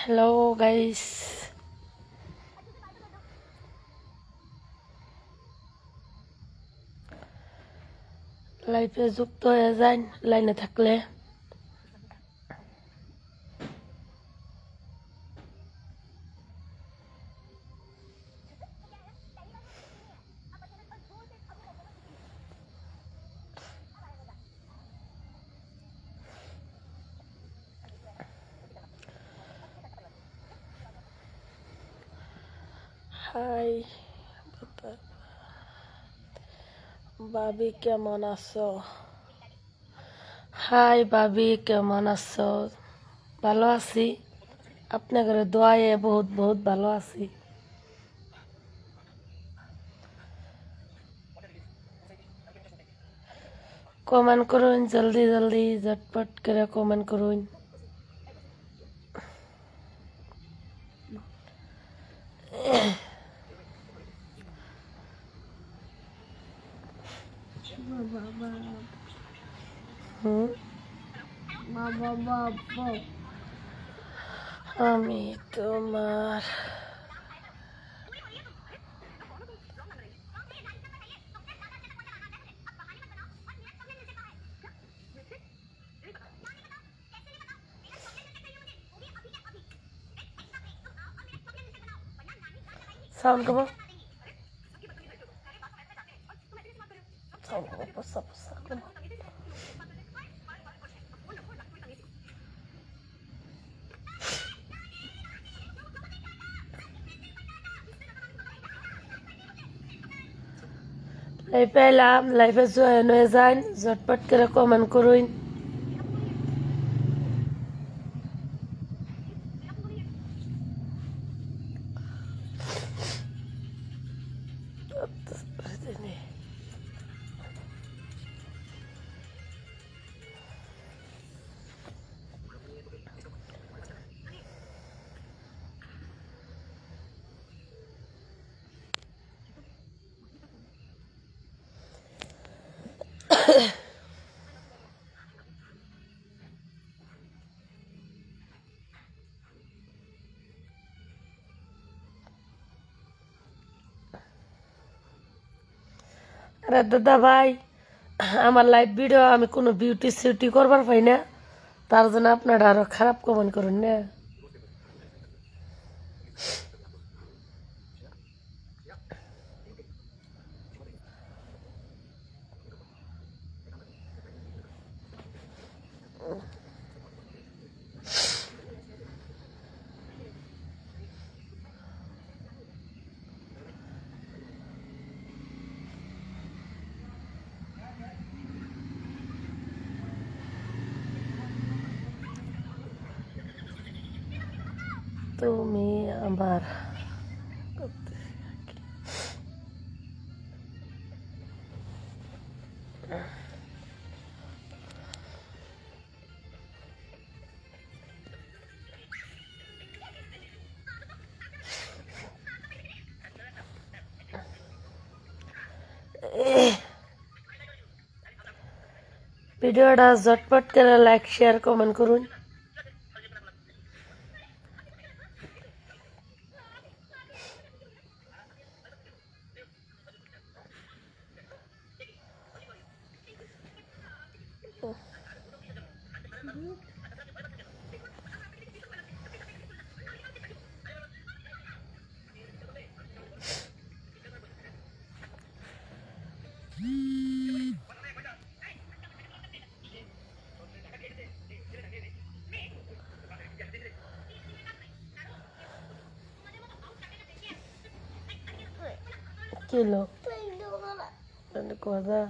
Hello guys, লাইফে যুক্ত হয়ে যান লাইনে থাকলে। হাই ভাবি, কেমন আছো? হাই ভাবি, কেমন আছো? ভালো আছি, আপনাদের দোয়ায়ে বহুত বহুত ভালো আছি। কমেন্ট করুন, জলদি জলদি ঝটপট করে কমেন্ট করুন। আমি তোমার সাউন্ড কমো, সাউন্ড কমো, পসা পসা কমো। লাইফে এলাম, লাইফে জয়েন হয়ে যান, ঝটপট করে কমেন্ট করুন। আরে দাদা ভাই, আমার লাইভ ভিডিও আমি কোনো বিউটি সিউটি করবার পাই না, তার জন্য আপনারা আরো খারাপ কমেন্ট করুন না। তুমি আমার ভিডিওটা ঝটপট করে লাইক শেয়ার কমেন্ট করুন। কিলো কথা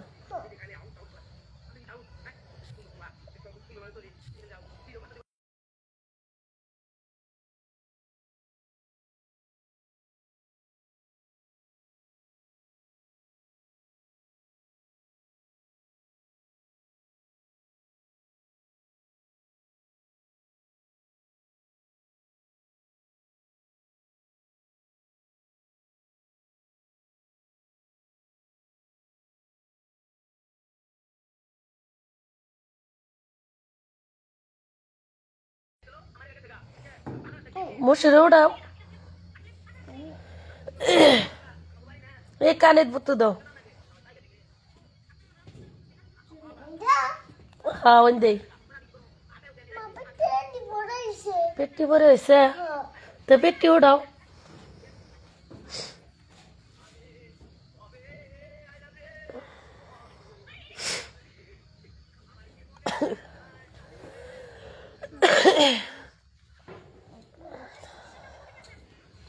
মশিরে উঠাও এই কানের পুতু দাও হ্যাঁ ওই দেই পেটটি ভরে হয়েছে তো পেটটি উঠাও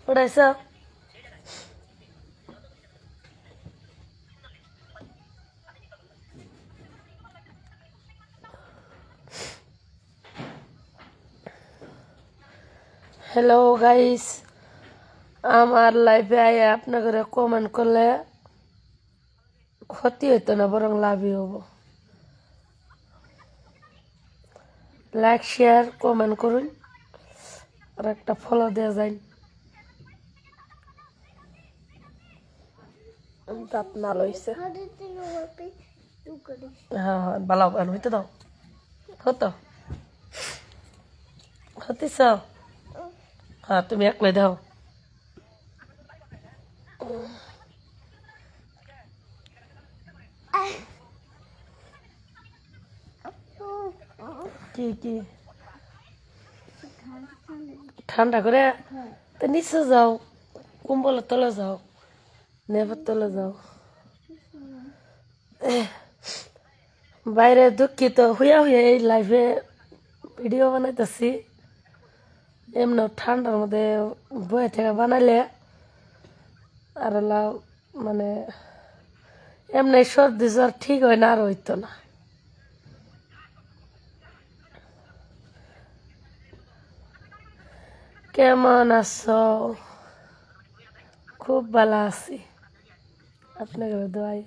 উঠাইছ হ্যালো গাইস আমার লাইফে আয় আপনাদের কমেন্ট করলে ক্ষতি হইতো না বরং লাভই হব লাইক শেয়ার কমেন্ট করুন আর একটা ফলো দেওয়া যায় দাঁত নাল হয়েছে হ্যাঁ হ্যাঁ ভালো হইতে দাও হতো হতিস হ্যাঁ তুমি একলাই দাও কি কি ঠান্ডা করে তো নিচে যাও কুম্বলের তলে যাও নেবার তলে যাও বাইরে দুঃখিত হইয়া হইয়া এই লাইভে ভিডিও বানাইতেছি এমনি ঠান্ডার মধ্যে বয়ে থেকে বানাইলে আর মানে এমনি সর্দি জ্বর ঠিক হয় না আর হইতো না কেমন আছো খুব ভালো আছি আপনাকে দোয়াই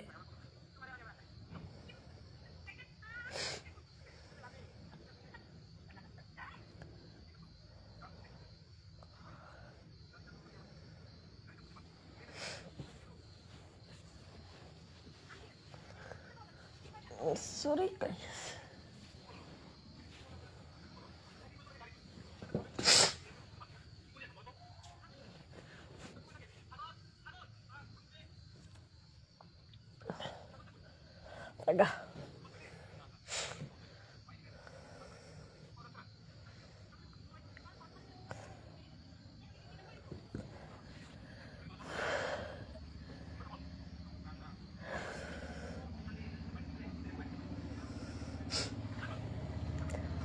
সরি agak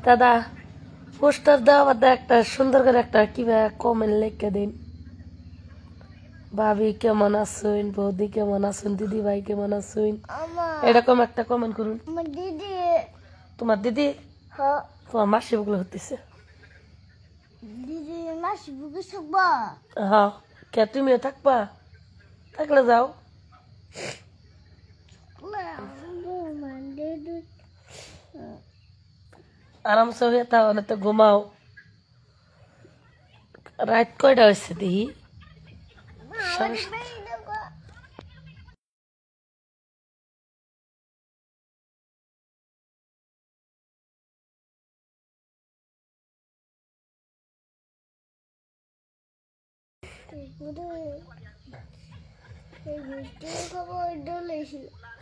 দাদা পোস্টার দেওয়া বাদে একটা সুন্দর করে একটা কিভাবে কমেন্ট লিখে দিন ভাবি কেমন আছেন বৌদি কেমন আছেন দিদি ভাই কেমন আছেন এরকম একটা কমেন্ট করুন তোমার দিদি তোমার মাসি বুকলো হতেছে হ্যাঁ কে তুমিও থাকবা থাকলে যাও আরামসে হয়ে থাও না তো ঘুমাও রাত কয়টা হয়েছে দেখি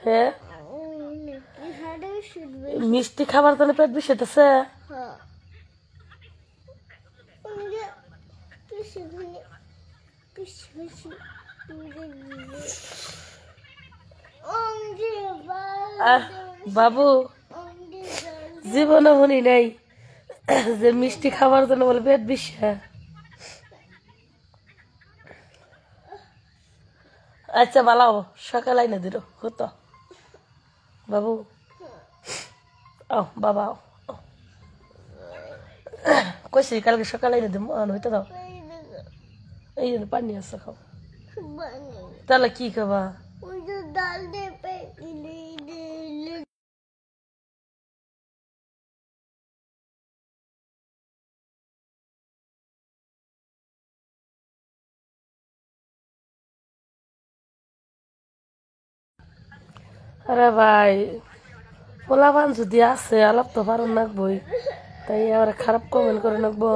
হ্যাঁ মিষ্টি খাবার জন্য পেট বিষেতেছে বাবু জীবনে শুনি নাই যে মিষ্টি খাবার জন্য বলে পেট বিষে আচ্ছা ভালো সকাল আইনে দিল হতো বাবু আও বাবা কইছি কালকে সকালে আইনে দিম হইতে দাও এই পানি আছে খাও তাহলে কি খাবা আরে ভাই পোলাপান যদি আছে আলাপ তো পারুন নাকবই তাই আবার খারাপ কমেন্ট করে নাকবো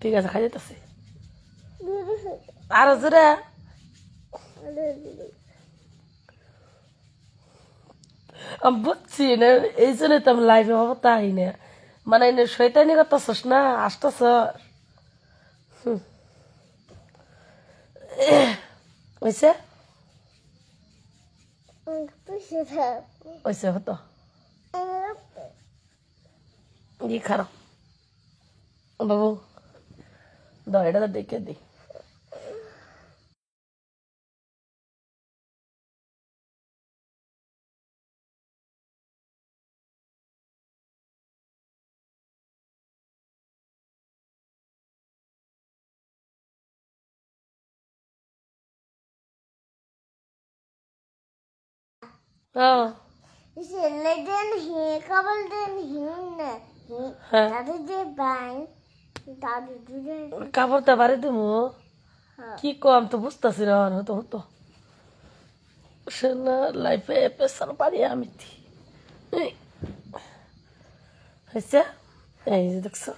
ঠিক আছে, খাই যেতেছি আরো জোরে। আমি বুঝছি না, এই জন্য তো আমি লাইভে হবো তাই না, মানে শয়তানি করতেছস না, আসতেছ হয়েছে হয়েছে হতো ই খারাপ বাবু, দাও এটা দেখে দিই। হ্যাঁ কাপড়টা বাড়ি দিমু, কি কম তো বুঝতেছি না, হতো হতো সে না লাইফে পেশার পারি আমি হয়েছে। এই যে দেখছো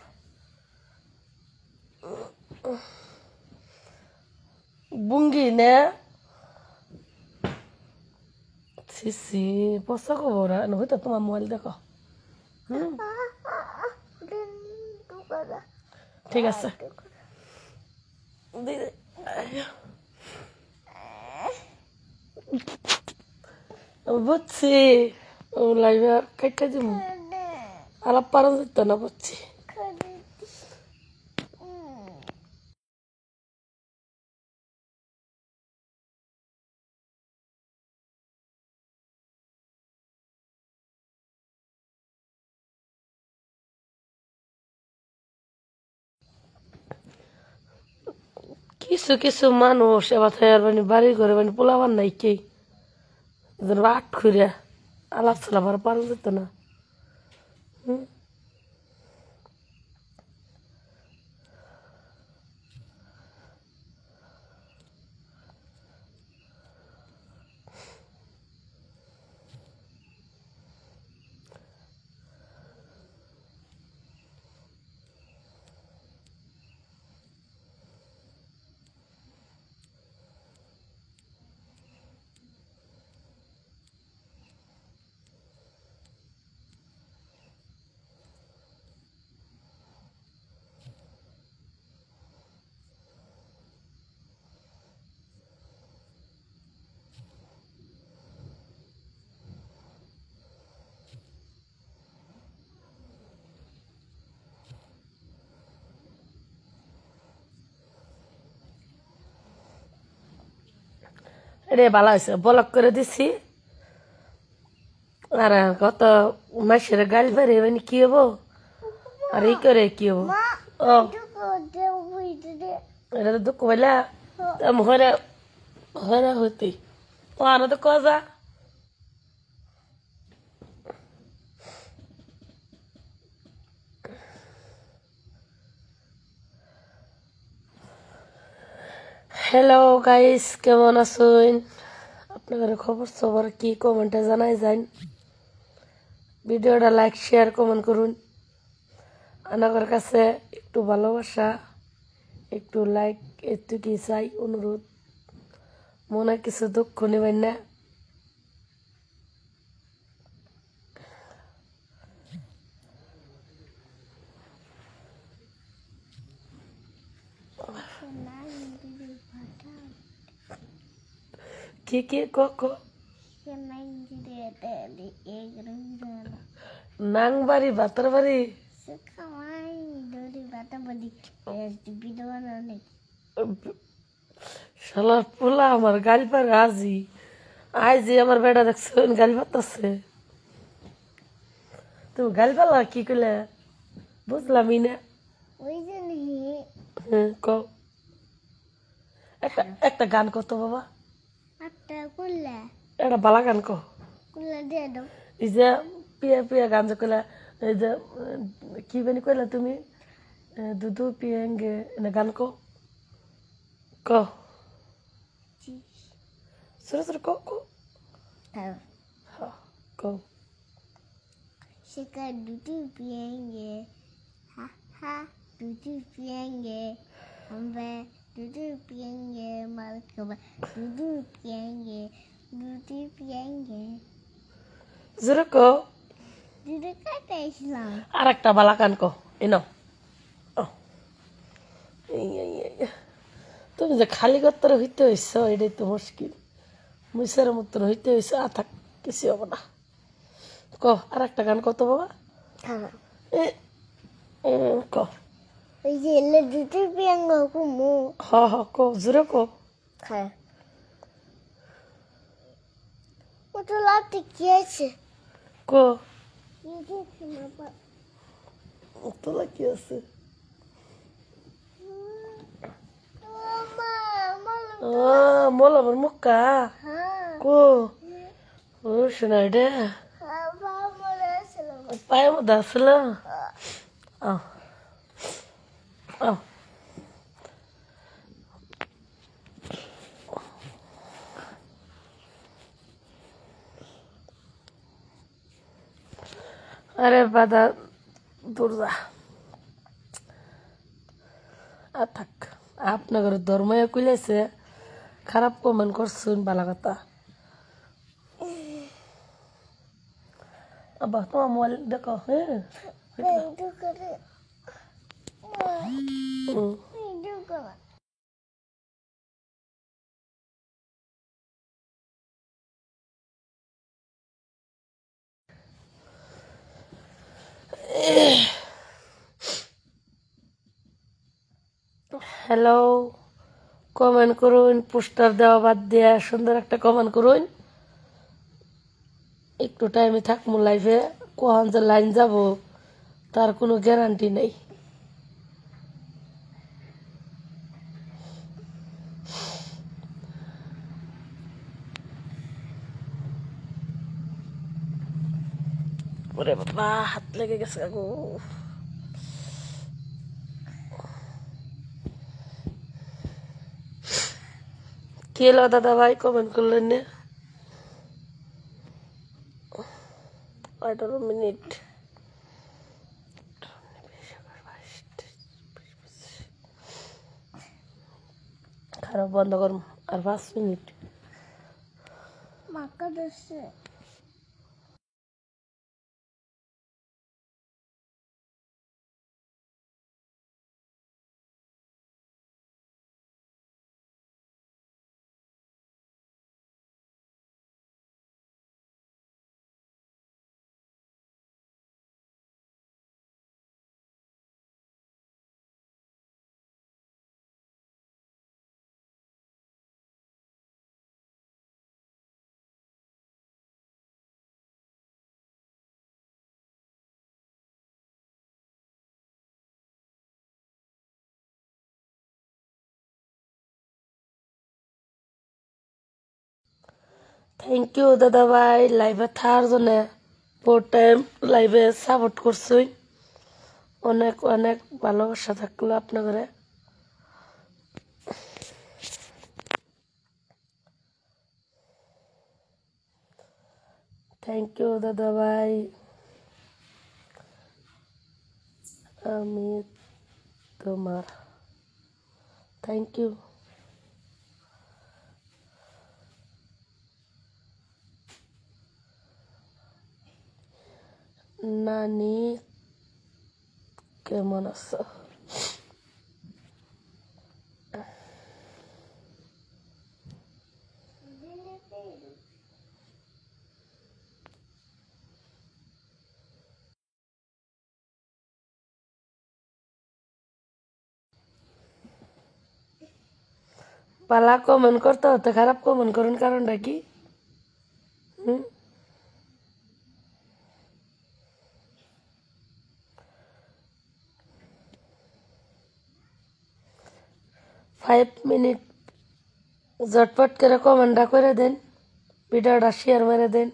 বুঙ্গি নে সিসি পচা খবর হয়তো তোমার মোবাইল দেখো। ঠিক আছে বুঝছি, লাইভে কাইটা দিব আলাপ পারা যেত না, বুঝছি। কিছু কিছু মানুষ এবার থাকার মানে বাড়ি ঘরে মানে পোলাবার নাই কে আট খুঁড়িয়া আলাপ চালাবার পারা যেত না। রে ভালো হয়েছে, ব্লক করে দিছি। আর কত মাসের গাল বেড়ে মানে কি হবো, আর এই করে কি হবো। ও এটা তো দুঃখ পাইলা হরে হরে হতি ও আরো তো কজা হ্যালো গাইস, কেমন আছেন? আপনাদের খবর সবার কি কমেন্টে জানাই যান। ভিডিওটা লাইক শেয়ার কমেন্ট করুন। আমার কাছে একটু ভালোবাসা, একটু লাইক, একটু কি চাই অনুরোধ, মনে কিছু দুঃখ নেবেন না। কি কি ক নাংবাড়ি বাতার বাড়ি শালার পোলা আমার গালি পারে আজি আই যে আমার বেটা দেখছো গালি পাতাছে। তুমি গালি পালা কি করলে বুঝলামই না। কও একটা একটা গান কত বাবা, একটা বালা গান কো, এই যে পিয়া পিয়া গান যে কইলা, এই যে কি বানি কইলা তুমি, দুধু পিয়েঙ্গে এনে গান কো কো ছোট ছোট কো কো কো দুধু পিয়েঙ্গে হা হা Tutu pienge, ambe, tutu pienge, malkaba, tutu pienge. জোরে কো Tutu kata Islam. আর একটা বালা গান কো এনো তুমি যে খালি করতে হইতে হইছ এটাই তো মুশকিল মুইসের মতো হইতে হইছ থাক কিছু হবো না ক আর একটা গান কত বাবা হ্যাঁ ক ওই যে এলে দুটো পিয়াঙ্গ কুমু হ হ ক জোরে ক হ্যাঁ ও তো লাতে কি আছে ক তোলা কি আছে মোলা আমার মুক্কা কো ও শোনা এটা পায়ে মধ্যে আসল আরে বাদা দুর্গা আর থাক আপনার ধর্ময়ে কুলেছে খারাপ কমেন্ট করছুন বালা কথা আব্বা তোমার মোবাইল দেখো হ্যাঁ হ্যালো কমেন্ট করুন পোস্টার দেওয়া বাদ দিয়ে সুন্দর একটা কমেন্ট করুন একটু টাইমে থাকবো লাইফে কখন যে লাইন যাব তার কোনো গ্যারান্টি নেই ওরে বাবা হাত লেগে গেছে গো কি হলো দাদা ভাই কমেন্ট করলেন না 18 মিনিট খারাপ বন্ধ করুন আর 5 মিনিট মাকা দছে থ্যাংক ইউ দাদা ভাই লাইভে থাকার জন্য পুরো টাইম লাইভে সাপোর্ট করছুই অনেক অনেক ভালোবাসা থাকলো আপনাদের থ্যাংক ইউ দাদা ভাই আমি তোমার থ্যাংক ইউ নানি কেমন আছো পালা কমেন্ট করতে হতে খারাপ কমেন্ট করুন কারণটা কি 5 মিনিট ঝটপট করে কমেন্টটা করে দেন ভিডিওটা শেয়ার মেরে দেন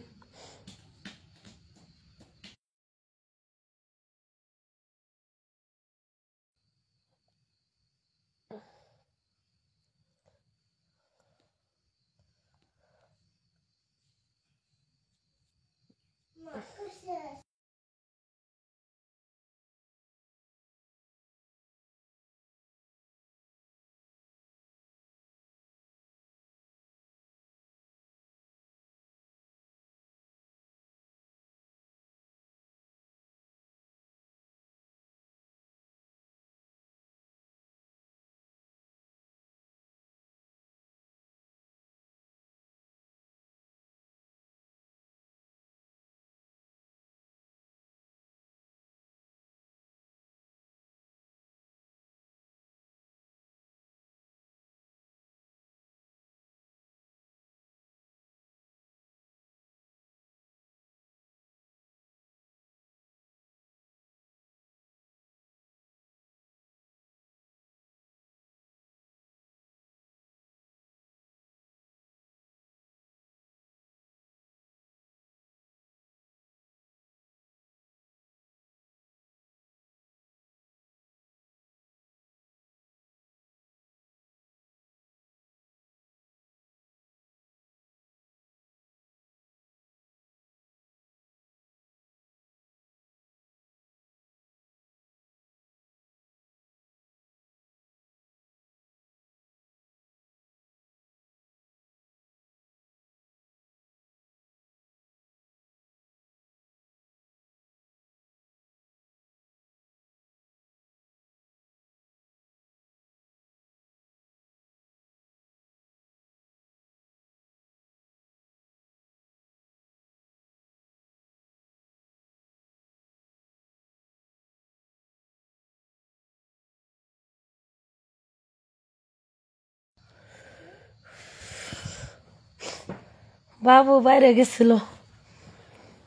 বাবু বাইরে গেছিল,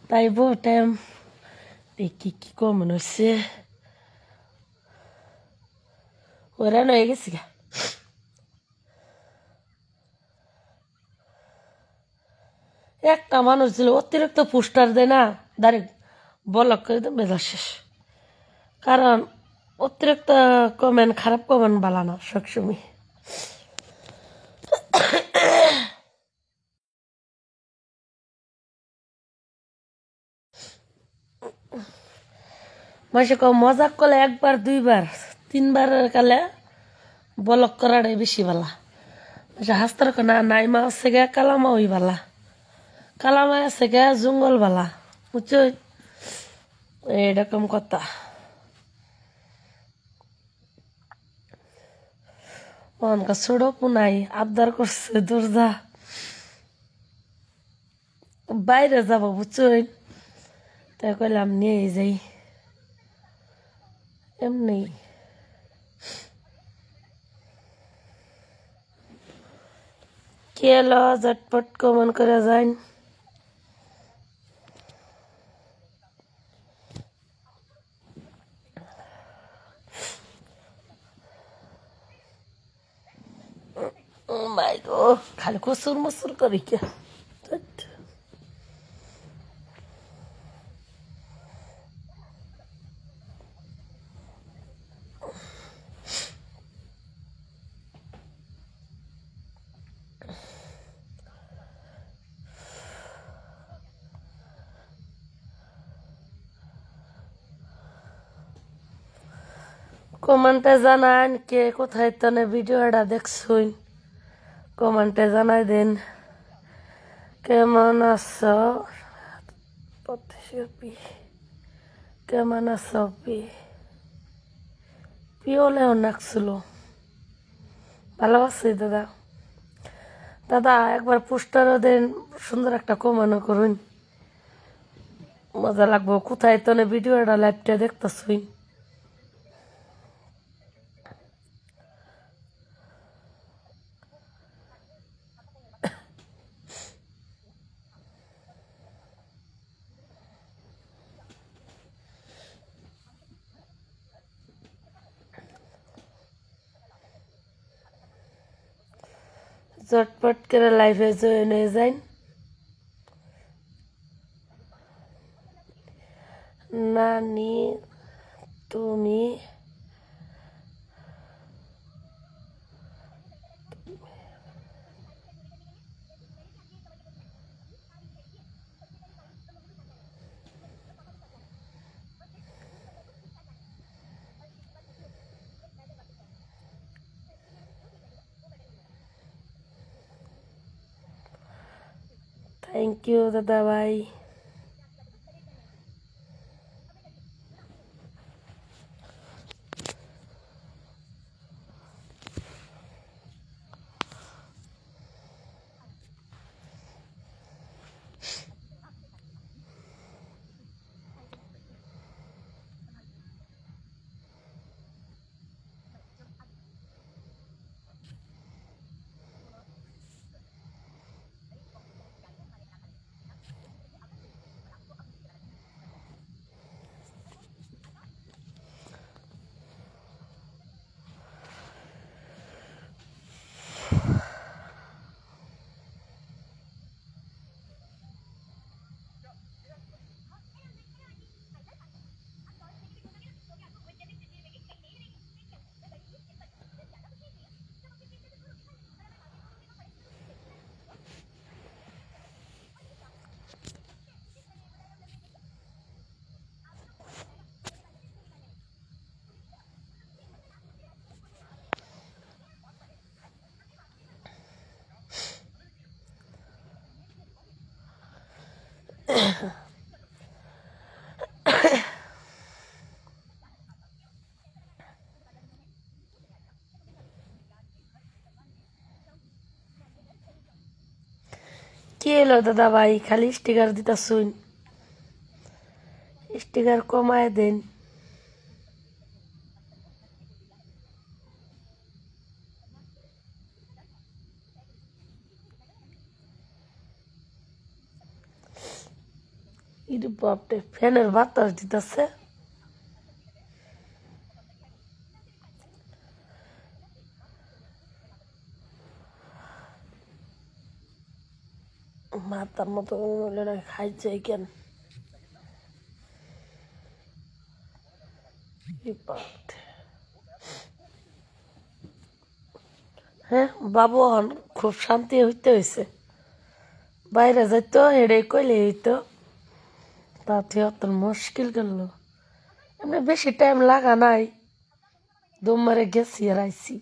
তাই বউ টাইম দেখি কি কমন হচ্ছে, ওরান হয়ে গেছি গা। একটা মানুষ ছিল অতিরিক্ত পোস্টার দেয় না, ডাইরেক্ট ব্লক করে দেয়, মেজাজ শেষ। কারণ অতিরিক্ত কমেন্ট, খারাপ কমেন্ট বালা না সবসময়। মাসে কম মজাক করলে একবার দুইবার তিনবার কালে ব্লক করাটাই বেশি বালা। মাসে হাস্তার না নাইমা আছে গে কালামা ওই বালা, কালামা আছে গে জঙ্গল বালা, বুঝছো, এরকম কথা। অনকা ছোট পুনাই আবদার করছে দরজা বাইরে যাব, বুঝছো, তাই কইলাম নিয়ে যাই এমনি। কে এলো ঝটপট কমন করে যান। ও মাই গো, খালি কসুর মসুর করি কে। কমেন্টে জানান কে কোথায় তনে ভিডিওটা দেখছুন, কমেন্টে জানাই দেন কেমন আছো, কেমন আছো পিওলেও নাকছিল। ভালো আছি দাদা, দাদা একবার পোস্টারও দেন, সুন্দর একটা কমানো করুন, মজা লাগবো। কোথায় তনে ভিডিওটা লাইভটা দেখতেছুই। ঝটপট করে লাইভে জয়েন হয়ে যান। নানি তুমি থ্যাংক ইউ দাদা ভাই। কি এলো দাদা ভাই, খালি স্টিকার দিতা শুন, স্টিকার কমায় দেন। ইরে বাপরে, ফ্যানের বাতাস দিতেছে। মাথার মতো খাইছে কেন? হ্যাঁ, বাবু খুব শান্তি হইতে হয়েছে। বাইরে যাইতো হেডে কইলে হইতো, তাতে অত মুশকিল করলো। এমনি বেশি টাইম লাগা নাই, দম মারে গেছি আর আইছি।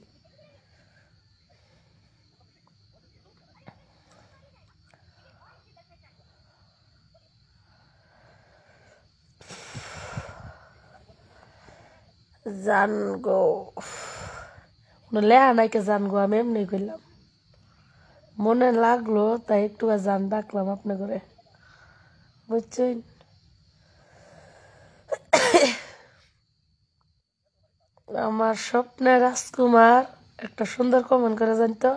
জান গো, লেহা নাইকে জান গো, আমি এমনি কইলাম, মনে লাগলো তাই একটু জান ডাকলাম আপনি করে, বুঝছেন? আমার স্বপ্নের রাজকুমার একটা সুন্দর কমেন্ট করে জানতো।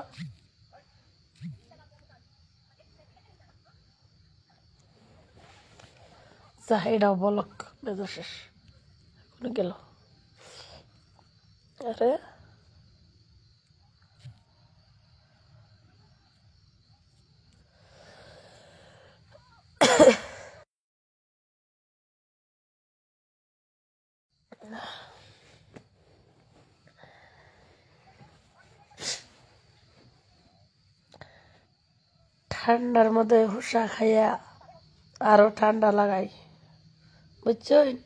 যা, এটাও বলক বেজো শেষ গেল। আরে ঠান্ডার মধ্যে হুসা খাইয়া আরো ঠান্ডা লাগাই, বুঝছেন?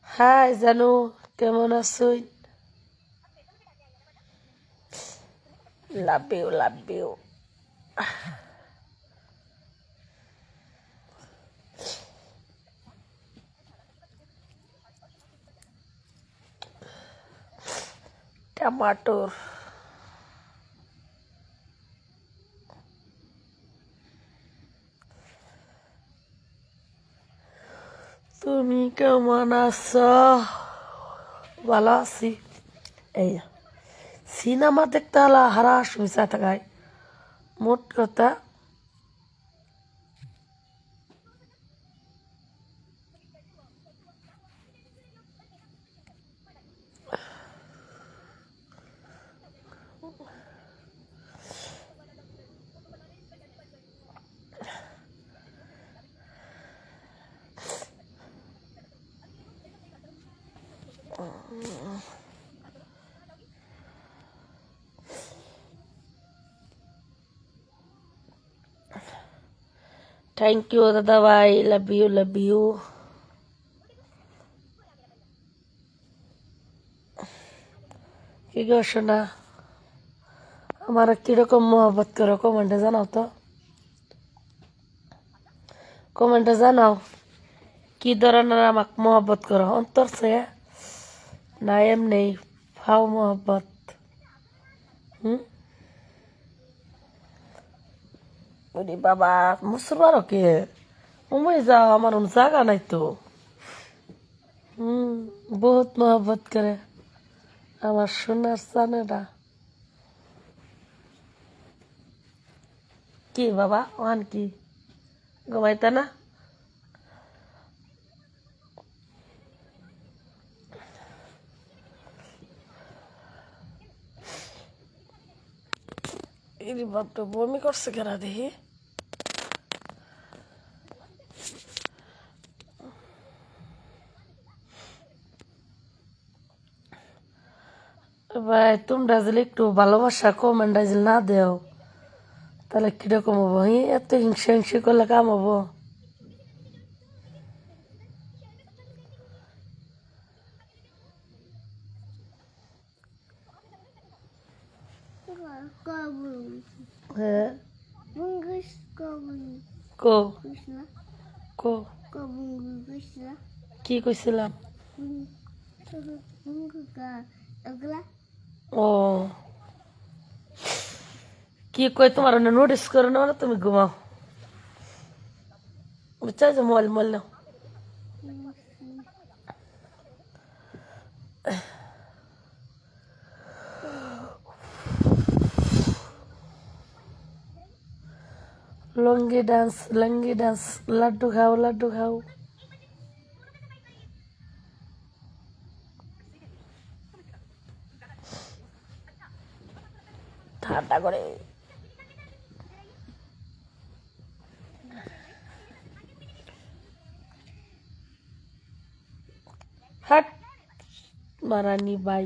হাই জানু, কেমন আছেন? Love you, love you. টমাটোর তুমি কেমন আছো? ভালো আছি। এই সিনেমা দেখতে হলা হারাস মিশা থাকায়, মোট কথা থ্যাংক ইউ দাদা ভাই, লাভ ইউ, লাভ ইউ। কি গো শোনা, আমার কিরকম মহব্বত করো কমেন্টে জানাও তো, কমেন্টে জানাও কি ধরনের আমাকে মহব্বত করো, অন্তর সে না এমনি ফাও মহব্বত? ওরে বাবা, মুসলমান কে মুম্বাই যাও, আমার জায়গা নাই তো। বহুত মহব্বত করে আমার সোনার চানেরা। কি বাবা, ওহান কি ঘুমাইতে না? এই বাপ তো বমি করছে কেনা দেখি। ভাই তোমরা যদি একটু ভালোবাসা কমেন্ট যদি না দেও তাহলে কিরকম হবো? এত হিংসা হিংসি করলে কাম হবো? হ্যাঁ, কো কো কি কইছিলাম? ও কি কই, তোমার নোটিস করো না, তুমি ঘুমাও, বুঝছো যে মোবাইল মোবাইল নাও লঙ্গি ডান্স লাড্ডু খাও ঠান্ডা করে হাট মারানি বাই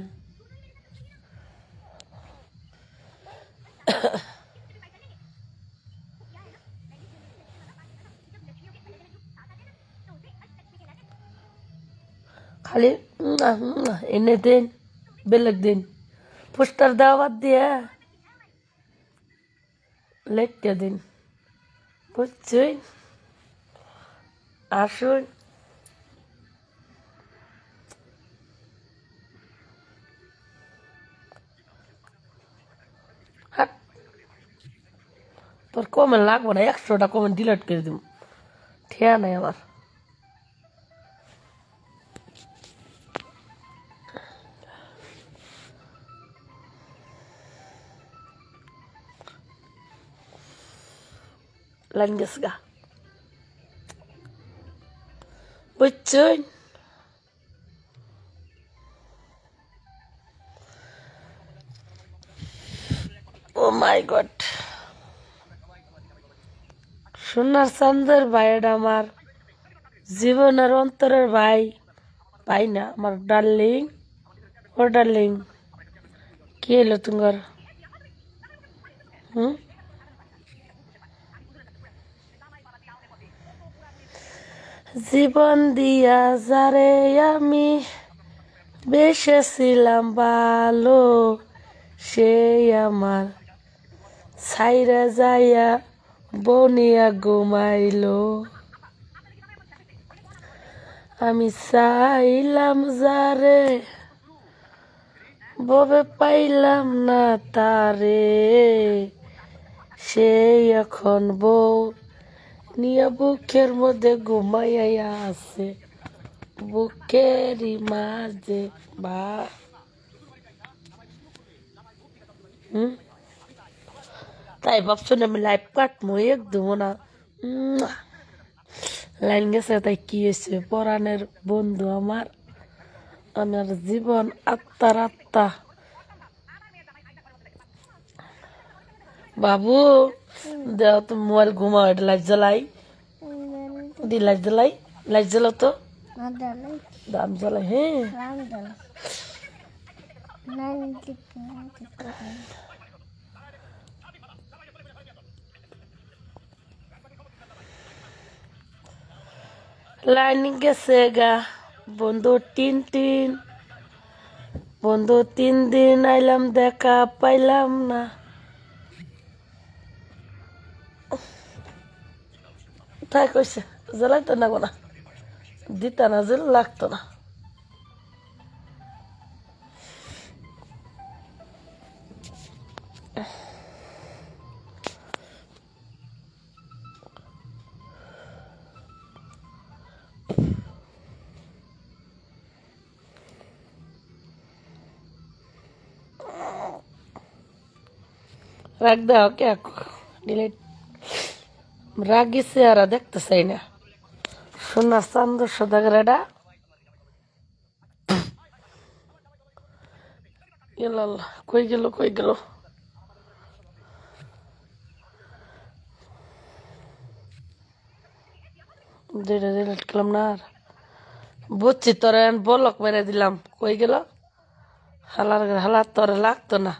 খালি এনে দিন বেলেগ দিন পোস্টার দেওয়া বাদ দিয়ে লেখতে দিন বুঝছুই আসুন হাট তোর কমেন্ট লাগবো না 100টা কমেন্ট ডিলিট করে দিব ঠিয়া নাই আমার লাইন গেছে গা বুঝছুন ও মাই গড সোনার চাঁদের ভাইটা আমার জীবনের অন্তরের ভাই না আমার ডার্লিং ও ডার্লিং কি এলো তোমার জীবন দিয়া যারে আমি বেসেছিলাম ভালো সেই আমার ছাইরা যাইয়া বনিয়া ঘুমাইলো আমি চাইলাম যারে ববে পাইলাম না তারে সেই এখন বউ নিয়ে বুকের মধ্যে ঘুমাইয়া আছে বুকেরই মাঝে বা তাই ভাবছেন আমি লাইভ কাটবো একদম না লাইন গেছে তাই কি হয়েছে পরাণের বন্ধু আমার জীবন আত্মা বাবু দেও তো মোবাইল ঘুমাও এটা লাইট জ্বালাই লাইট জ্বালাও তো দাম জ্বালাই হ্যাঁ লাইন গেছে গা বন্ধু বন্ধু 3 দিন আইলাম দেখা পাইলাম না তাই কইছে জ্বালাইতো না গোনা দিতা না জেল লাগতো না রাখ দাও কে ডিলেট রাগি চেহারা দেখতে চাই না সোনার চান্দ সদাগরাটা কই গেল যেটা ডিলেট করলাম না আর বুঝছি তোরা বলক মেরে দিলাম কই গেল হালার তোরে লাগতো না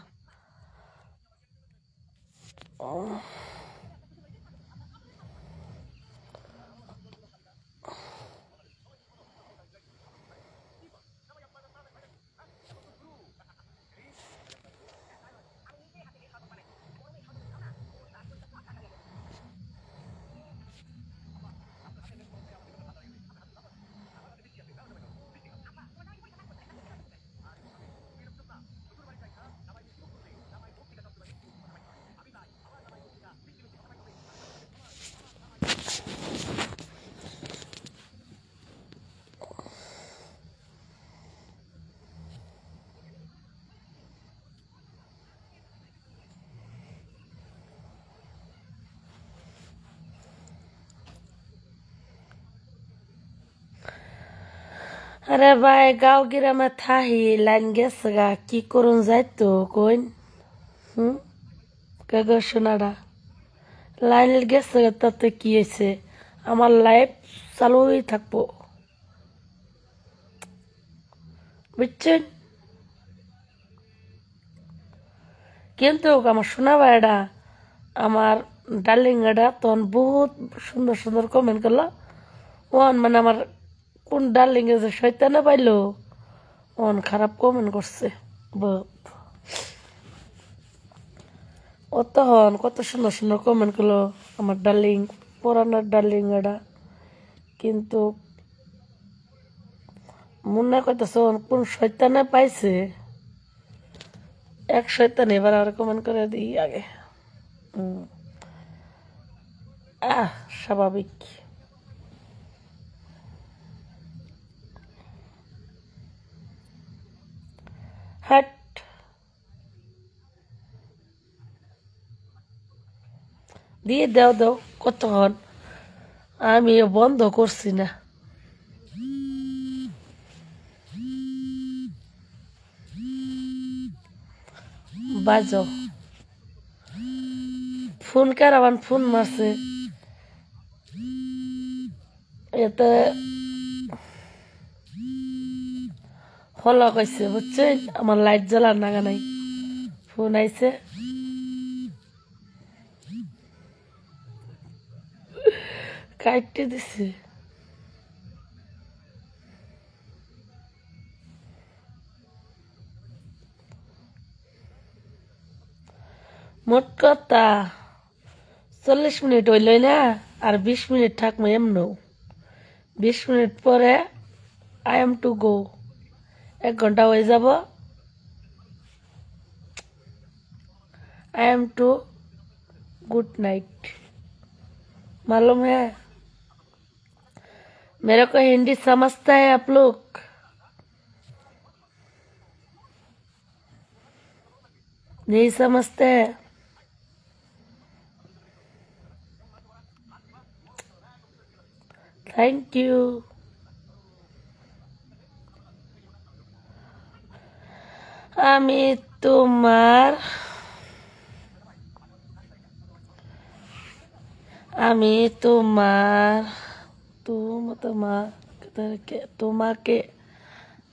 আরে ভাই গাঁও গ্রামে থাহি লাইন গেছে গা কি করুন যাইতো কইন কাগজ সোনারা লাইন গেছে গা তাতে কি হয়েছে আমার লাইফ চালুই থাকবো বুঝছেন কিন্তু আমার শোনা ভাইটা আমার ডার্লিং এটা তখন বহুত সুন্দর সুন্দর কমেন্ট করলো ওন মানে আমার কোন ডার্লিং এ যে শয়তানে পাইলো ওন খারাপ কমেন্ট করছে ও তখন কত সুন্দর সুন্দর কমেন্ট করলো আমার ডার্লিং পুরানোর ডার্লিং এটা কিন্তু মনে করতেছে কোন শয়তানে পাইছে এক শয়তান এবার আর কমেন্ট করে দিই আগে স্বাভাবিক হাট দিয়ে দাও দাও কতক্ষণ আমি বন্ধ করছি না বাজো ফোন কারাবান ফোন মারছে এতে হলো কইছে বুঝছেন আমার লাইট জ্বলার নাগা নাই ফোন আইছে কাটতে দিছে মোট কথা 40 মিনিট হইল না আর 20 মিনিট থাকবো এমন 20 মিনিট পরে আই এম টু গো 1 ঘন্টা হয়ে যাব I am to good night मालूम है मेरे को हिंदी समझता है आप लोग नहीं समझते हैं थैंक यू আমি তোমার আমি তোমার তোমাকে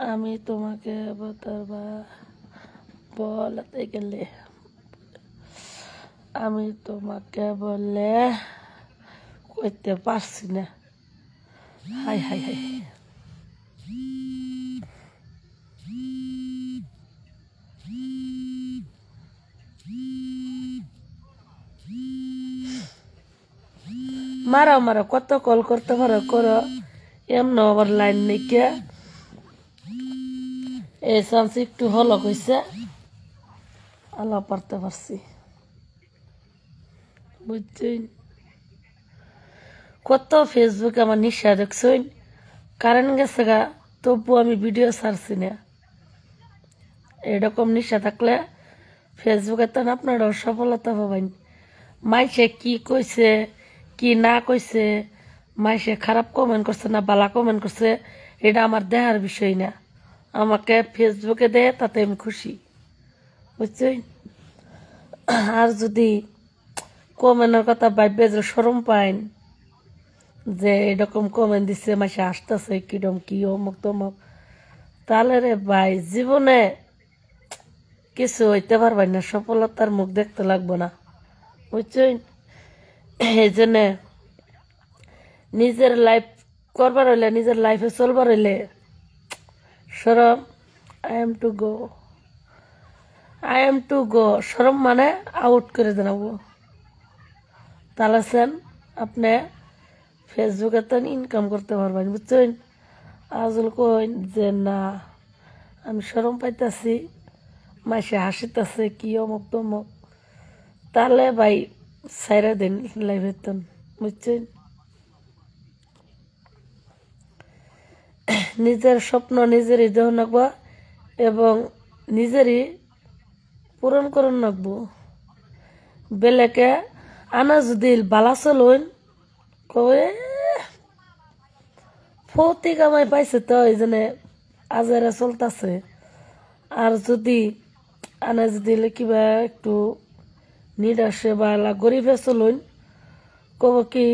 আমি তোমাকে বলতে গেলে আমি তোমাকে বলে কইতে পারছি না হাই হাই হাই মারো মারো কত কল করতে পারো করো এমন আবার লাইন নিকে এই চান্স একটু হলো কইছে আলো পারতে পারছি বুঝছেন কত ফেসবুকে আমার নিশা দেখছেন কারেন্ট গেছে গা তবু আমি ভিডিও ছাড়ছি না এরকম নিশা থাকলে ফেসবুকে তো আপনারাও সফলতা পাবেন মাইসে কি কইছে কি না কইছে মাইসে খারাপ কমেন্ট করছে না বালা কমেন্ট করছে এটা আমার দেখার বিষয় না আমাকে ফেসবুকে দেয় তাতে আমি খুশি বুঝছেন আর যদি কমেন্টের কথা ভাববে যে শরম পাইন যে এরকম কমেন্ট দিচ্ছে মাসে আসতেছে কিরম কি অমুক তমুক তাহলে রে ভাই জীবনে কিছু হইতে পারবেন না সফলতার মুখ দেখতে লাগবো না বুঝছেন এই জন্য নিজের লাইফ করবার হইলে নিজের লাইফে চলবার হইলে শরম আই এম টু গো শরম মানে আউট করে জানাবো তাহলে আপনি ফেসবুকে তো ইনকাম করতে পারবেন বুঝছেন আজল কইন যে না আমি শরম পাইতেছি মাসে হাসিতেছে কি অমুক তমুক তাহলে ভাই সাইরা দিন লাইভের তন বুঝছেন নিজের স্বপ্ন নিজেরই দেহ নাকবো এবং নিজেরই পূরণ করুন নাকবো বেলেকে আনা যদি বালা চলুন কবে ফতি কামাই পাইছে তো এই জন্য আজারে চলতেছে। আর যদি আনে যদি কিবা একটু নিড আসে বা গরিবে চলুন কব কি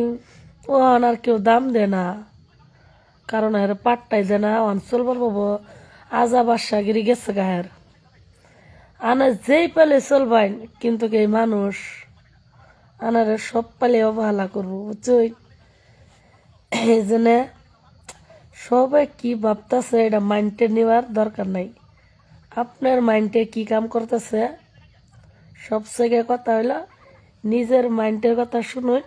ও আর কেউ দাম দে না, কারণ এর পাট্টাই দে না অঞ্চল পাবো আজা বাসাগিরি গেছে গায়ের আনা যেই পালে চলবাই, কিন্তু এই মানুষ আনারে সব পালে অবহেলা করবো বুঝছই। এই জন্য সবাই কি ভাবতেছে এটা মাইন্ডে নেওয়ার দরকার নাই। আপনার মাইন্ডে কি কাম করতেছে সবচেয়ে কথা হইলো নিজের মাইন্ডের কথা শুনুন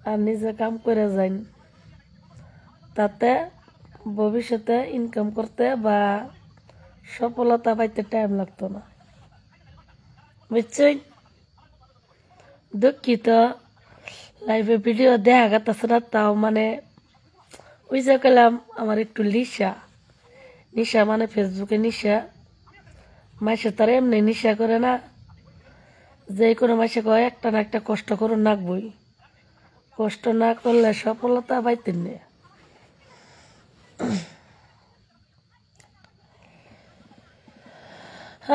আর নিজে কাম করে যান, তাতে ভবিষ্যতে ইনকাম করতে বা সফলতা পাইতে টাইম লাগতো না বুঝছেন। দুঃখিত লাইভে ভিডিও দেখা গেছে না, তাও মানে ওই যে গেলাম আমার একটু নিশা মানে ফেসবুকে নিশা। মাসে তার এমনি নিশা করে না, যে কোনো মাসে কয় একটা না একটা কষ্ট করুন নাকবই, কষ্ট না করলে সফলতা পাইতেন না।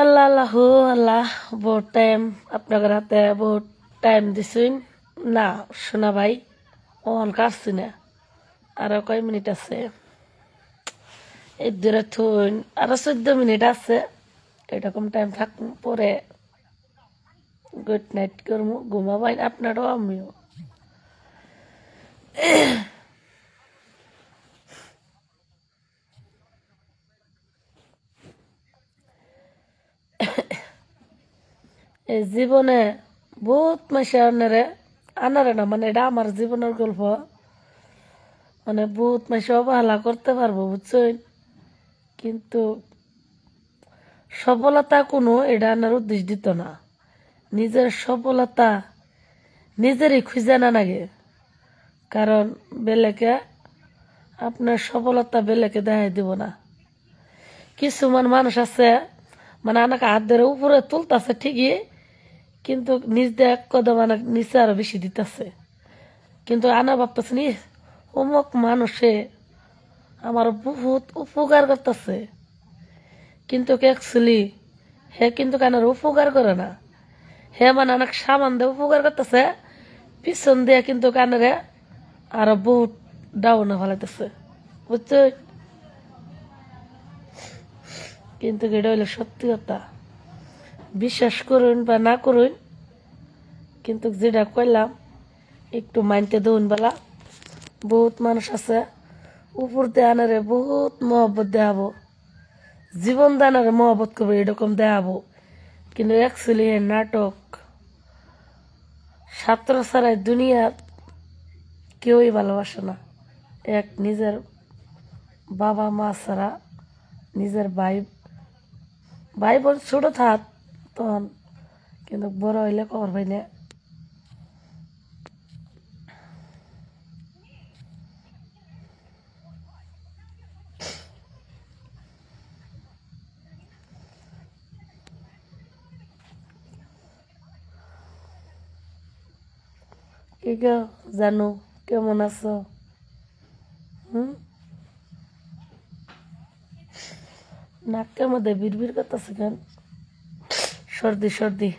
আল্লাহ আল্লাহ আল্লাহ বহুত টাইম আপনাদের হাতে বহুত টাইম দিছুন না শোনা ভাই, ওহন কাটছি না, আরো কয় মিনিট আছে, এই দূরে থুন আরো 14 মিনিট আছে, এরকম টাইম থাক পরে গুড নাইট করবো, ঘুমাবাই আপনারও আমিও। এই জীবনে বহুত মাসে আনারে না মানে এটা আমার জীবনের গল্প, মানে বহুত মাসে অবহেলা করতে পারবো বুঝছেন, কিন্তু সফলতা কোনো এটা আনার উদ্দেশ্য দিত না। নিজের সফলতা নিজেরই খুঁজে না লাগে, কারণ বেলেকে আপনার সফলতা বেলেকে দেখাই দিব না। কিছুমান মানুষ আছে মানে আমাকে হাত ধরে উপরে তুলতেছে ঠিকই, কিন্তু নিজ দিয়ে এক কদম আনা নিচে আরো বেশি দিতেছে, কিন্তু আনা ভাবতেছে নি অমুক মানুষে আমার বহুত উপকার করতেছে, কিন্তু অ্যাকচুয়ালি হে কিন্তু কানার উপকার করে না, হে মানে অনেক সামান দিয়ে উপকার করতেছে, পিছন দিয়ে কিন্তু কানারে আরো বহুত ডাউনে ফেলাইতেছে বুঝছো। কিন্তু এটা হইলে সত্যি কথা, বিশ্বাস করুন বা না করুন, কিন্তু যেটা কইলাম একটু মাইন্ডে দৌন বেলা বহুত মানুষ আছে উপর দিয়ে আনারে বহুত মহব্বত দেখাবো, জীবন দানারে মহব্বত করবো এরকম দেখাবো, কিন্তু অ্যাকচুয়ালি নাটক। ছাত্র ছাড়াই দুনিয়ার কেউই ভালোবাসে না, এক নিজের বাবা মা ছাড়া, নিজের ভাই বোন ছোট থাক তখন, কিন্তু বড় হইলে খবর পাই না। কি গো জানু কেমন আছো? নাকের মধ্যে বিড়বিড় করতেছে কেন? সর্দি সর্দি।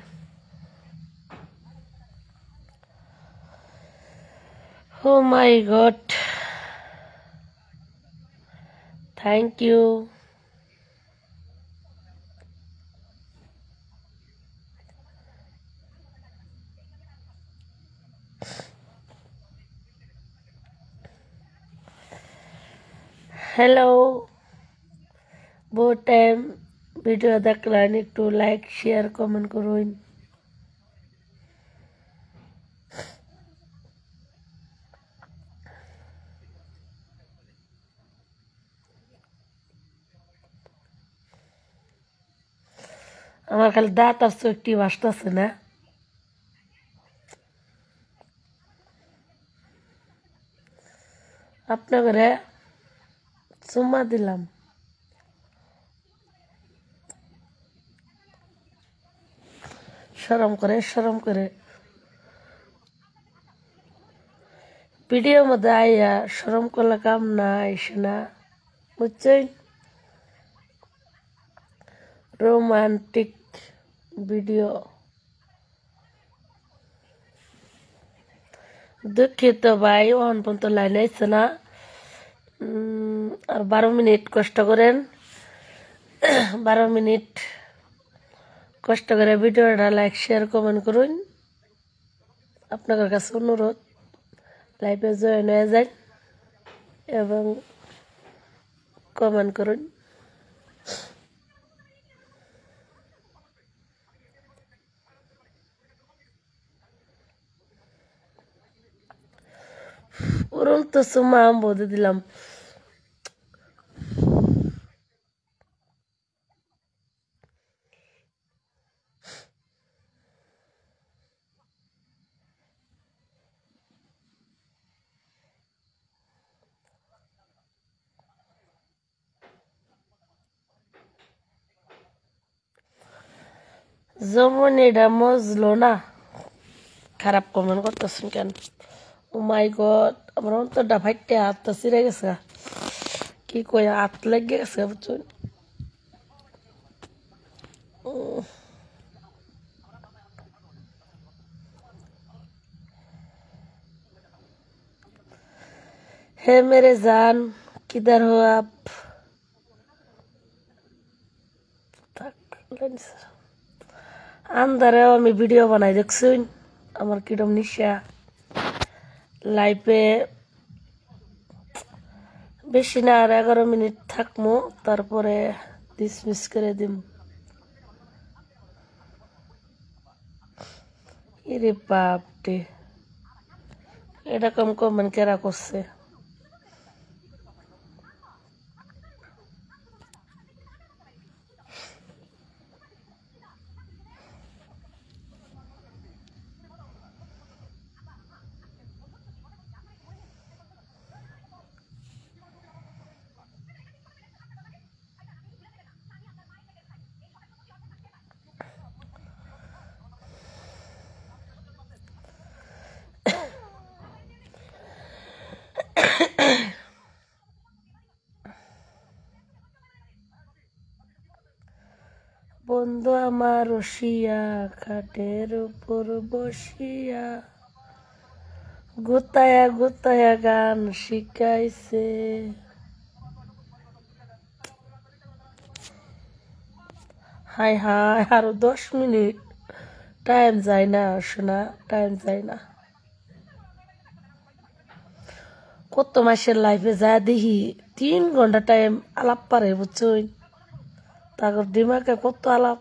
ও মাই গড, থ্যাংক ইউ। হ্যালো, বহুত টাইম ভিডিও দেখলেন, একটু লাইক শেয়ার কমেন্ট করুন। আমার খালি দাঁত আর চোখটি ভাসতেছে না, আপনাকে চুম্মা দিলাম। শরম করে ভিডিওর মধ্যে আইয়া শরম করলে কাম না, আইসে না। বুঝছেন রোমান্টিক ভিডিও দুঃখিত ভাই ওখান পর্যন্ত লাইন আসছে না আর 12 মিনিট কষ্ট করেন 12 মিনিট কষ্ট করে ভিডিওটা লাইক শেয়ার কমেন্ট করুন আপনাদের কাছে অনুরোধ লাইভে জয়েন হয়ে যান এবং কমেন্ট করুন উড়ন্ত সুমা বলে দিলাম যেমন এটা মজলো না খারাপ কমেন্ট করতেছেন কেন ও মাই গড আমার অন্তরটা ফাইটে হাতটা ছিঁড়ে গেছে কি কই হাত লেগে গেছে বুঝছেন हे मेरे जान किधर हो आप আন্দারেও আমি ভিডিও বানাই দেখছুন আমার কিরম নিশা লাইফে বেশি না আর 11 মিনিট থাকমু তারপরে ডিসমিস করে দিম ইরে বাপরে এরকম কমেন্ট কেরা করছে বন্ধু আমার রসিয়া খাটের উপর বসিয়া গোতায়া গোতায়া গান শিখাইছে হাই হাই আরো 10 মিনিট টাইম যায় না শোনা টাইম যায় না কত মাসের লাইফে যা দেখি 3 ঘন্টা টাইম আলাপ পারে বুঝছই তারপর ডিমাকে কত আলাপ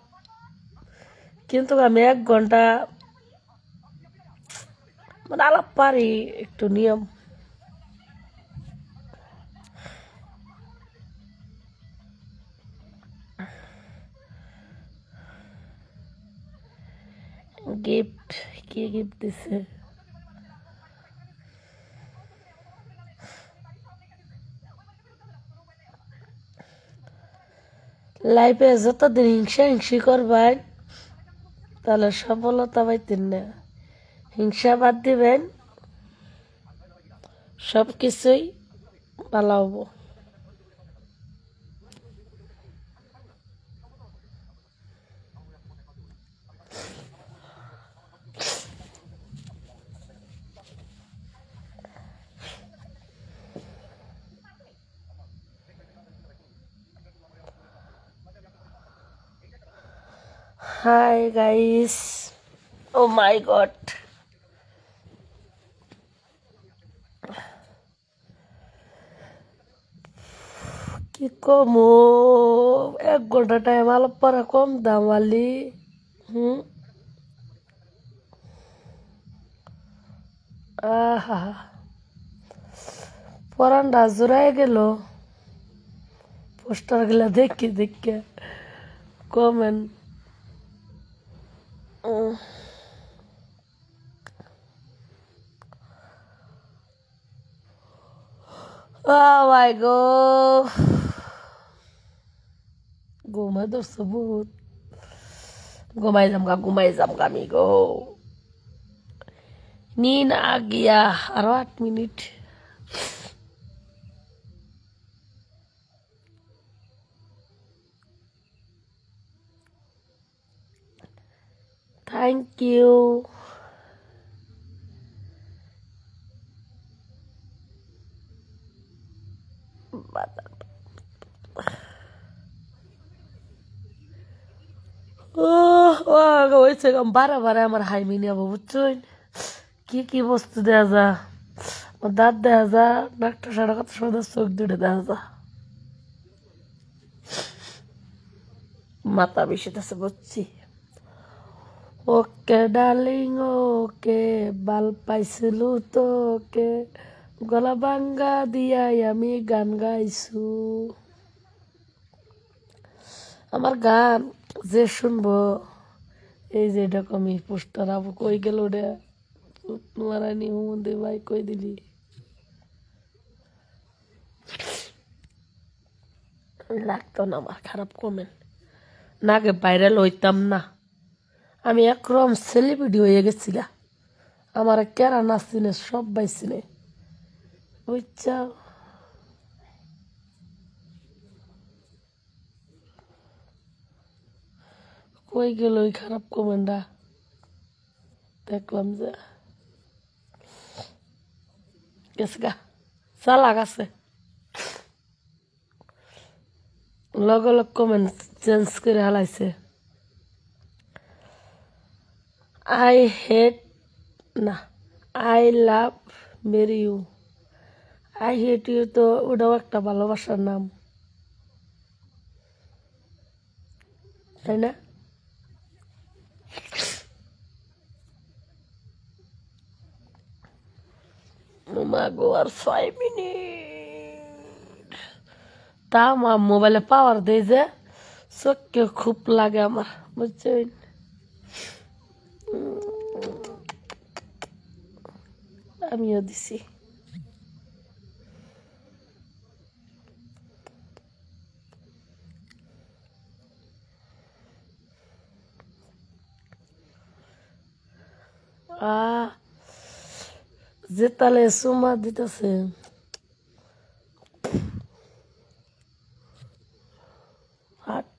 কিন্তু আমি 1 ঘন্টা মানে আলাপ পারি একটু নিয়ম গিফট কি গিফট দিছে লাইফে যতদিন হিংসা হিংসি করবেন তাহলে সফলতা পাইতেন না হিংসা বাদ দিবেন সব কিছুই ভালো হবো হাই গাইস ও মাই গড কি কম 1 ঘন্টা টাইম আলাপ পারা কম দাম আলি আহা পরানটা জোড়ায় গেল পোস্টার গুলা দেখি দেখে comment Oh my god. Gumay daw sa buhot. Gumay zamka, amigo. Nina Agia, 8 minute. Thank you. হয়েছে বারে বারে আমার হাইমি নেবো বুঝছেন, কি কি বস্তু দেয়া যা, দাঁত দেয়া যা, ডাক্তার সারা কত সময় চোখ দুটো দেয়া যা, মাথা বেশি আছে বুঝছি। ওকে ডার্লিং ওকে, বাল পাইছিল তোকে, গলা ভাঙ্গা দিয়াই আমি গান গাইছু। আমার গান যে শুনবো, এই যে এটা আমি পোস্টার আবু কই গেল রে মারানি হুমন্দে ভাই কই দিলি, লাগতো না আমার খারাপ কমেন্ট, না আগে ভাইরাল হইতাম না, আমি একরকম সেলিব্রিটি হয়ে গেছিলাম, আমার কেরা নাচিনে সব বাইছিনে বুঝছা। কই গেল ওই খারাপ কমেন্টটা, দেখলাম যে গেছে গা, চালাক আছে, লগে লগ কমেন্ট চেঞ্জ করে হালাইছে। আই হেট না, I love marry you, I hate you তো ওটাও একটা ভালোবাসার নাম, তাই না? মাগো আর 5 মিনিট, তা আমার মোবাইলে পাওয়ার দেয় যে চোখকে খুব লাগে আমার বুঝছেন। আমিও দিছি। যে তালে সুমা দিতেছে, হাট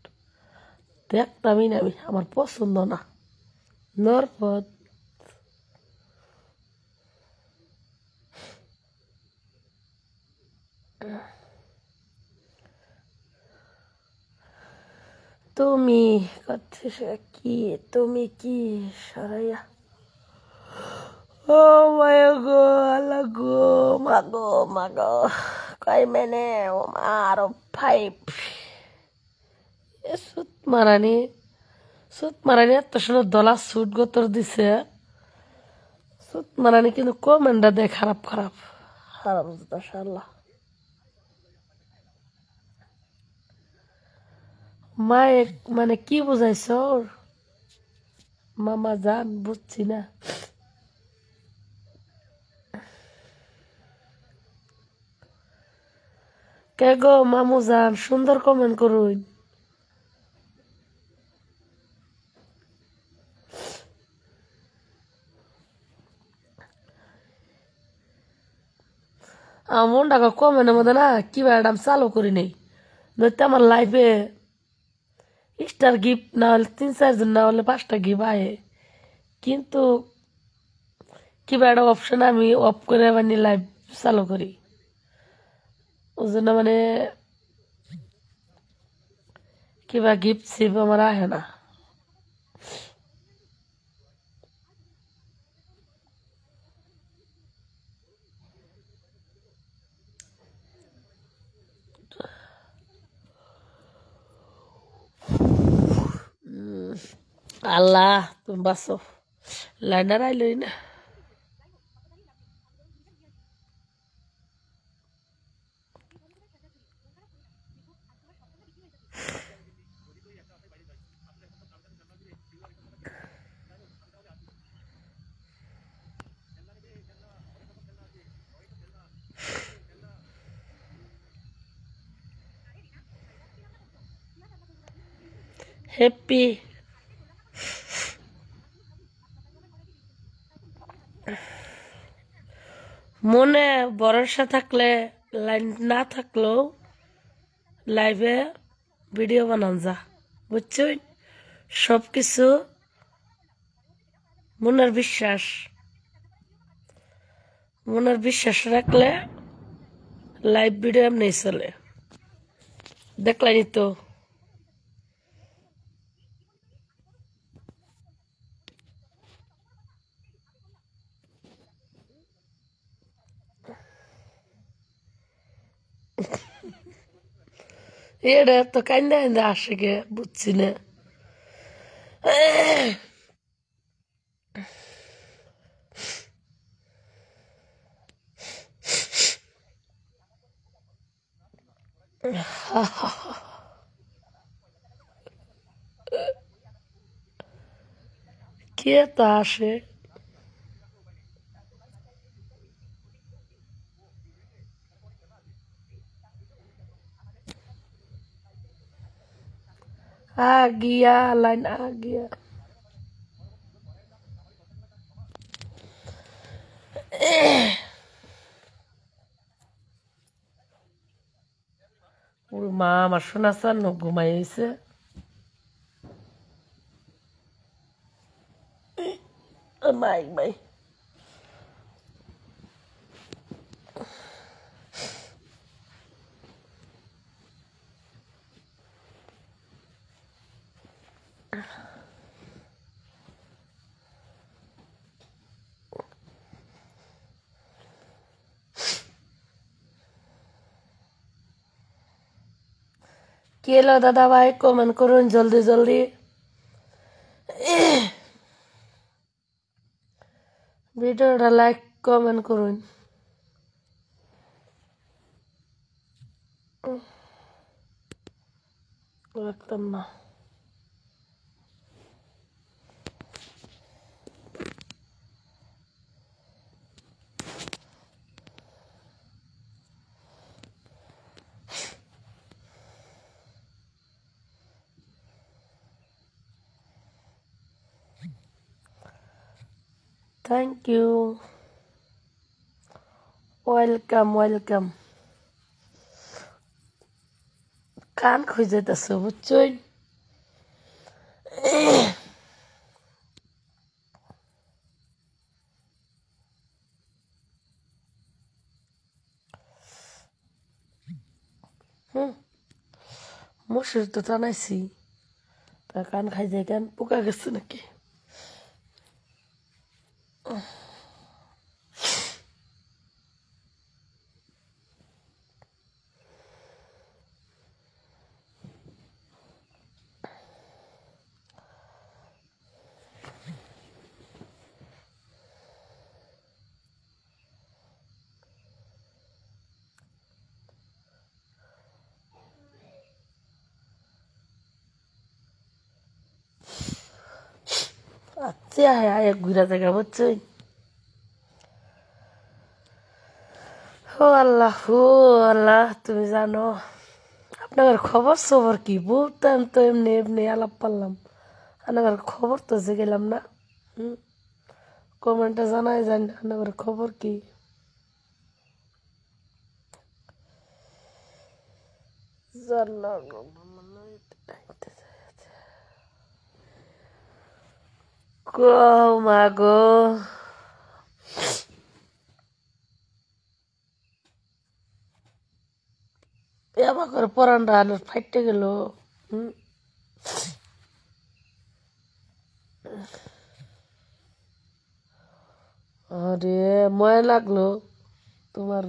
দেখতামই না আমি, আমার পছন্দ না নরপথ। তুমি কি, তুমি কি সরাইয়া, ও মায়া গো আল্লাহ গো, মাগো মাগো কয় মেনে ও আরো 5 সুত মারানি এত সুন্দর দলা সুট গতর দিছে, সুত মারানি কিন্তু কমেন্টটা দেয় খারাপ খারাপ খারাপ মাশাআল্লাহ। মায়ে মানে কি বুঝাইছ ওর মামা জান, বুঝছি না। কে গো মামু জান, সুন্দর কমেন্ট করুন। আমার মনটা কমেন্টের মধ্যে না কি ম্যাডাম চালু করি নেই, নয়তো আমার লাইফে স্টার গিফট না হলে 3-4 জন না হলে 5টা গিফট আয়ে, কিন্তু কিবা একটা অপশন আমি অফ করে মানে লাইভ চালু করি, ওই জন্য মানে কিবা গিফট সিপ আমার আহে না। আল্লাহ তুমি বাঁচো, লাইনার আইলই না। হ্যাপি মনে ভরসা থাকলে, লাইন না থাকলেও লাইভে ভিডিও বানান যা বুঝছেন, সব কিছু মনের বিশ্বাস মনের বিশ্বাস রাখলে লাইভ ভিডিও এমনি চলে দেখলানি তো এটা তো কান্দা কান্দা আসে গে বুঝছি না কে তো আসে आ गया लाइन आ गया ওর মা আমার শোনা চান ঘুমাইছে মাই মাই কি এলো দাদা ভাই কমেন্ট করুন জলদি জলদি ভিডিওটা লাইক কমেন্ট করুন রাখতাম না থ্যাংক ইউ ওয়েলকাম ওয়েলকাম কান খুঁজেতেছ বুঝছই হুম মসুর তো টানাইছি তা কান খাই যায় কান পোকা গেছে নাকি আচ্ছা হ্যাঁ এক ঘুরা জায়গা বুঝছই ও আল্লাহ তুমি জানো আপনার খবর সবর কি বলতাম তো এমনি এমনি আলাপ পারলাম আপনার খবর তো যে গেলাম না কমেন্টে জানাই যান আপনার খবর কি মা গো আমার করে পরানটা আলোর ফাইটে গেল আরে ময়া লাগলো তোমার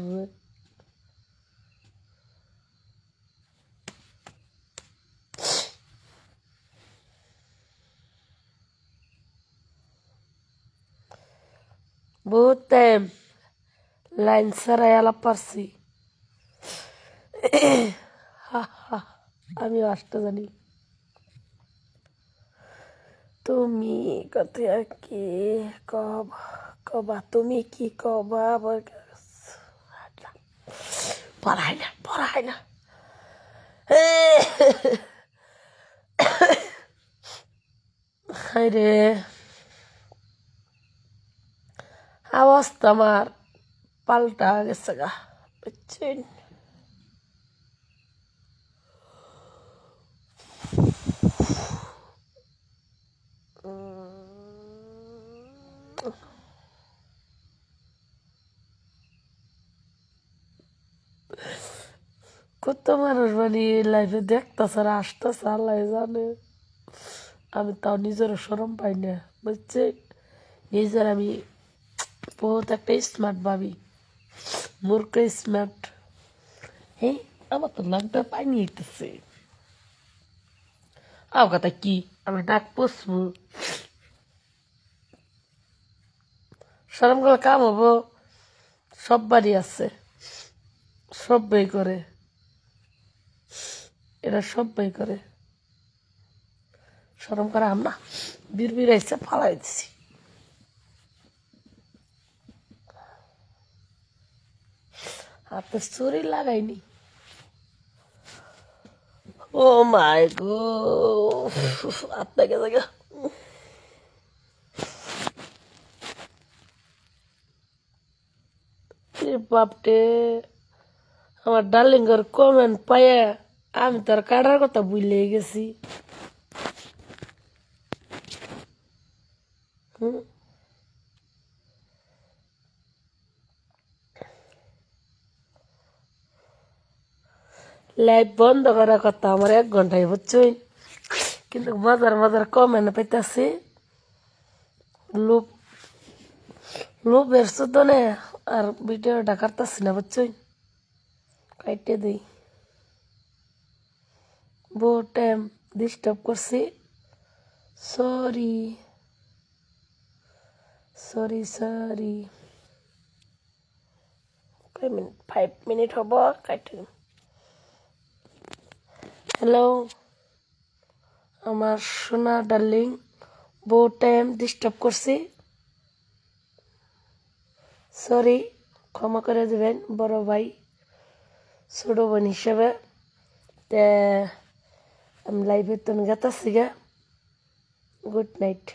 বহুত টাইম লাইন ছাড়াই আলাপ পারছি আমিও আসতে জানি তুমি কথা কি কবা তুমি কি কবা পড়াই না রে অবস্থা আমার পাল্টা গেছে গা বুঝছেন কত মানুষ মানে লাইফে দেখতেছে আর আসতেছে, আল্লাহ জানে। আমি তাও নিজের শরম পাই না, বুঝছে? নিজের আমি বহুত একটা স্মার্ট ভাবি, মূর্খ স্মার্ট। হ্যাঁ, আমার তো নাকটা পানি হইতেছে। কথা কি আমি নাক পুষবো? শরম করে কাম হবো? সব বাড়ি আছে, সব বই করে, এরা সব বই করে। শরম করে আমরা বিড় আইসে ফালাই দিছি। হাতে চুরি লাগাইনি। ও মাই গো, আপনাকে জায়গা বাপটে। আমার ডার্লিঙ্গের কমেন্ট পাইয়া আমি তার কাটার কথা ভুলে গেছি। লাইভ বন্ধ করার কথা আমার 1 ঘন্টায়, বুঝছই? কিন্তু মজার মজার কমেন্ট পাইতেছি। লোভ লোভের সুদনে আর ভিডিওটা কাটতেছি না, বুঝছই? কাইটে দিই। বহু টাইম ডিস্টার্ব করছি, সরি সরি সরি। 5 মিনিট হব, কাইটে। হ্যালো আমার সোনা ডার্লিং, বহু টাইম ডিস্টার্ব করছি, সরি, ক্ষমা করে দেবেন বড় ভাই ছোট বোন হিসেবে। আমি লাইভে তুমি গেতাছি গা। Good night.